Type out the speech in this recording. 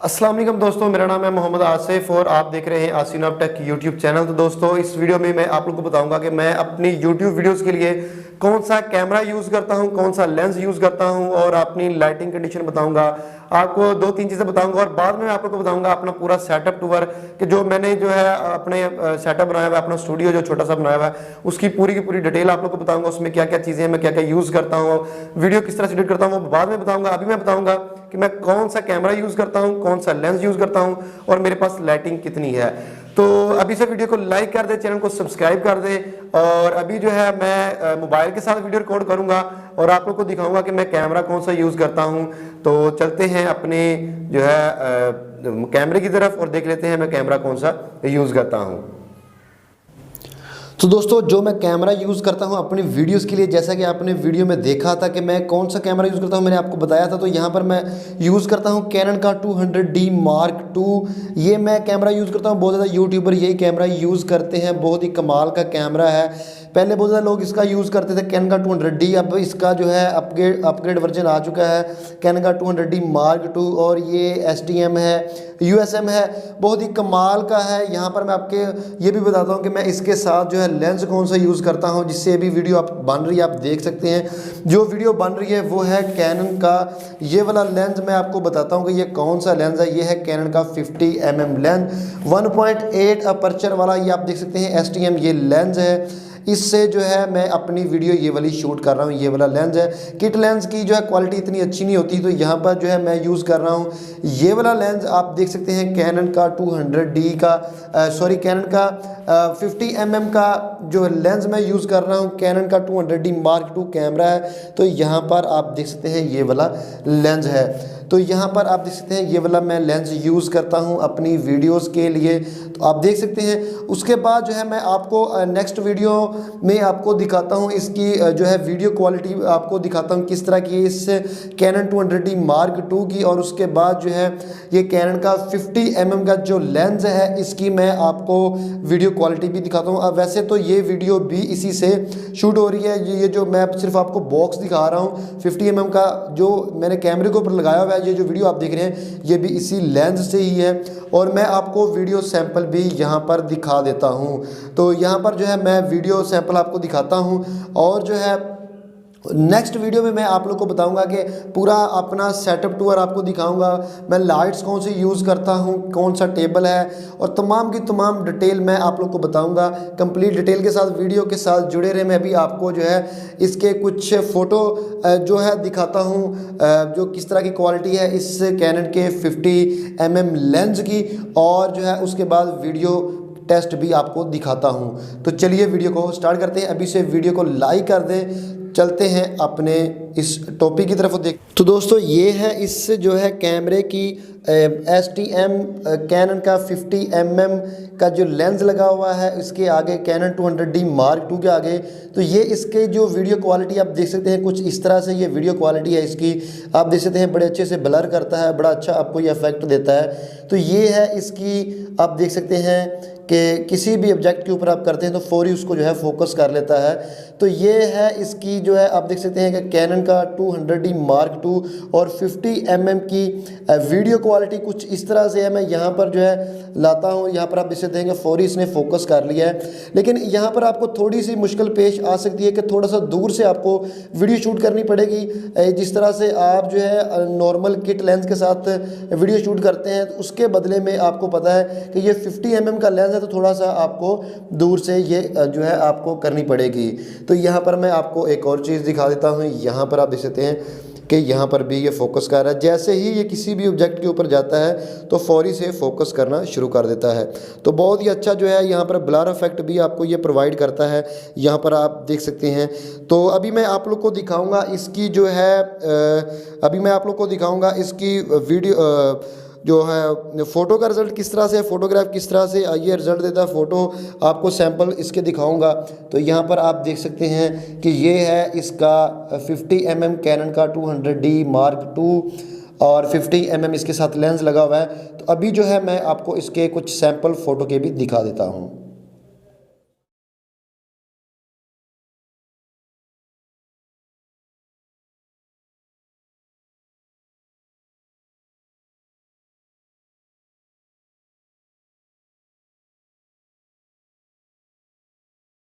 अस्सलाम वालेकुम दोस्तों, मेरा नाम है मोहम्मद आसिफ और आप देख रहे हैं आसिन ऑफ टेक यूट्यूब चैनल। तो दोस्तों, इस वीडियो में मैं आप लोगों को बताऊंगा कि मैं अपनी यूट्यूब वीडियोस के लिए कौन सा कैमरा यूज़ करता हूं, कौन सा लेंस यूज़ करता हूं और अपनी लाइटिंग कंडीशन बताऊंगा। आपको दो तीन चीज़ें बताऊंगा और बाद में आप लोगों को बताऊंगा अपना पूरा सेटअप टूर कि जो मैंने जो है अपने सेटअप बनाया हुआ है, अपना स्टूडियो जो छोटा सा बनाया हुआ है, उसकी पूरी की पूरी डिटेल आप लोग को बताऊंगा। उसमें क्या क्या चीज़ें मैं क्या क्या यूज़ करता हूँ, वीडियो किस तरह से एडिट करता हूँ, वो बाद में बताऊंगा। अभी मैं बताऊंगा कि मैं कौन सा कैमरा यूज़ करता हूँ, कौन सा लेंस यूज़ करता हूँ और मेरे पास लाइटिंग कितनी है। तो अभी से वीडियो को लाइक कर दे, चैनल को सब्सक्राइब कर दे। और अभी जो है मैं मोबाइल के साथ वीडियो रिकॉर्ड करूंगा और आप लोग को दिखाऊंगा कि मैं कैमरा कौन सा यूज़ करता हूं। तो चलते हैं अपने जो है कैमरे की तरफ और देख लेते हैं मैं कैमरा कौन सा यूज़ करता हूं। तो दोस्तों, जो मैं कैमरा यूज़ करता हूं अपनी वीडियोस के लिए, जैसा कि आपने वीडियो में देखा था कि मैं कौन सा कैमरा यूज़ करता हूं, मैंने आपको बताया था। तो यहाँ पर मैं यूज़ करता हूं कैनन का 200D Mark II। ये मैं कैमरा यूज़ करता हूं, बहुत ज़्यादा यूट्यूबर यही कैमरा यूज़ करते हैं, बहुत ही कमाल का कैमरा है। पहले बहुत ज़्यादा लोग इसका यूज़ करते थे कैनन का 200D, अब इसका जो है अपग्रेड वर्जन आ चुका है कैनन का 200D Mark II। और ये STM है, USM है, बहुत ही कमाल का है। यहाँ पर मैं आपके ये भी बताता हूँ कि मैं इसके साथ जो है लेंस कौन सा यूज़ करता हूँ, जिससे अभी वीडियो आप बन रही है, आप देख सकते हैं। जो वीडियो बन रही है वो है कैनन का ये वाला लेंस। मैं आपको बताता हूँ कि ये कौन सा लेंस है। ये है कैनन का 50mm लेंस 1.8 अपर्चर वाला। ये आप देख सकते हैं STM ये लेंस है। इससे जो है मैं अपनी वीडियो ये वाली शूट कर रहा हूँ। ये वाला लेंस है। किट लेंस की जो है क्वालिटी इतनी अच्छी नहीं होती, तो यहाँ पर जो है मैं यूज़ कर रहा हूँ ये वाला लेंस। आप देख सकते हैं कैनन का 200D का कैनन का 50mm का जो लेंस मैं यूज़ कर रहा हूँ। कैनन का 200D Mark II कैमरा है। तो यहाँ पर आप देख सकते हैं ये वाला लेंस है। तो यहाँ पर आप देख सकते हैं ये वाला मैं लेंस यूज़ करता हूँ अपनी वीडियोस के लिए। तो आप देख सकते हैं। उसके बाद जो है मैं आपको नेक्स्ट वीडियो में आपको दिखाता हूँ इसकी जो है वीडियो क्वालिटी आपको दिखाता हूँ किस तरह की इस कैनन 200D Mark II की। और उसके बाद जो है ये कैनन का 50mm का जो लेंस है, इसकी मैं आपको वीडियो क्वालिटी भी दिखाता हूँ। अब वैसे तो ये वीडियो भी इसी से शूट हो रही है। ये जो मैं सिर्फ आपको बॉक्स दिखा रहा हूँ 50mm का जो मैंने कैमरे के ऊपर लगाया हुआ है, ये जो वीडियो आप देख रहे हैं ये भी इसी लेंस से ही है। और मैं आपको वीडियो सैंपल भी यहाँ पर दिखा देता हूँ। तो यहाँ पर जो है मैं वीडियो सैंपल आपको दिखाता हूँ और जो है नेक्स्ट वीडियो में मैं आप लोग को बताऊंगा कि पूरा अपना सेटअप टूर आपको दिखाऊंगा। मैं लाइट्स कौन सी यूज़ करता हूं, कौन सा टेबल है और तमाम की तमाम डिटेल मैं आप लोग को बताऊंगा। कंप्लीट डिटेल के साथ वीडियो के साथ जुड़े रहे। मैं अभी आपको जो है इसके कुछ फ़ोटो जो है दिखाता हूं, जो किस तरह की क्वालिटी है इस कैनन के 50mm लेंस की। और जो है उसके बाद वीडियो टेस्ट भी आपको दिखाता हूं। तो चलिए वीडियो को स्टार्ट करते हैं। अभी से वीडियो को लाइक कर दें, चलते हैं अपने इस टॉपिक की तरफ देख। तो दोस्तों, ये है इस जो है कैमरे की STM कैनन का 50mm का जो लेंस लगा हुआ है, इसके आगे कैनन 200D Mark II के आगे। तो ये इसके जो वीडियो क्वालिटी आप देख सकते हैं कुछ इस तरह से ये वीडियो क्वालिटी है इसकी। आप देख सकते हैं बड़े अच्छे से ब्लर करता है, बड़ा अच्छा आपको ये इफेक्ट देता है। तो ये है इसकी, आप देख सकते हैं कि किसी भी ऑब्जेक्ट के वीडियो आप करते हैं तो फौरी उसको जो है फोकस कर लेता है। तो ये है इसकी जो है आप देख सकते हैं कि कैनन का 200D Mark II और 50mm की वीडियो क्वालिटी कुछ इस तरह से है। मैं यहाँ पर जो है लाता हूँ, यहाँ पर आप देख सकते हैं कि फौरी इसने फोकस कर लिया है। लेकिन यहाँ पर आपको थोड़ी सी मुश्किल पेश आ सकती है कि थोड़ा सा दूर से आपको वीडियो शूट करनी पड़ेगी। जिस तरह से आप जो है नॉर्मल किट लेंस के साथ वीडियो शूट करते हैं, तो उसके बदले में आपको पता है कि ये 50mm का लेंस है, तो थोड़ा सा आपको दूर से ये जो है आपको करनी पड़ेगी। तो यहाँ पर मैं आपको एक और चीज़ दिखा देता हूँ। यहाँ पर आप देख सकते हैं कि यहाँ पर भी ये फोकस कर रहा है। जैसे ही ये किसी भी ऑब्जेक्ट के ऊपर जाता है तो फौरी से फोकस करना शुरू कर देता है। तो बहुत ही अच्छा जो है यहाँ पर ब्लर इफेक्ट भी आपको ये प्रोवाइड करता है, यहाँ पर आप देख सकते हैं। तो अभी मैं आप लोग को दिखाऊँगा इसकी जो है अभी मैं आप लोग को दिखाऊँगा इसकी वीडियो जो है फ़ोटो का रिज़ल्ट किस तरह से, फ़ोटोग्राफ किस तरह से ये रिज़ल्ट देता है। फ़ोटो आपको सैंपल इसके दिखाऊंगा। तो यहाँ पर आप देख सकते हैं कि ये है इसका 50mm कैनन का 200D Mark II और 50mm इसके साथ लेंस लगा हुआ है। तो अभी जो है मैं आपको इसके कुछ सैंपल फ़ोटो के भी दिखा देता हूँ।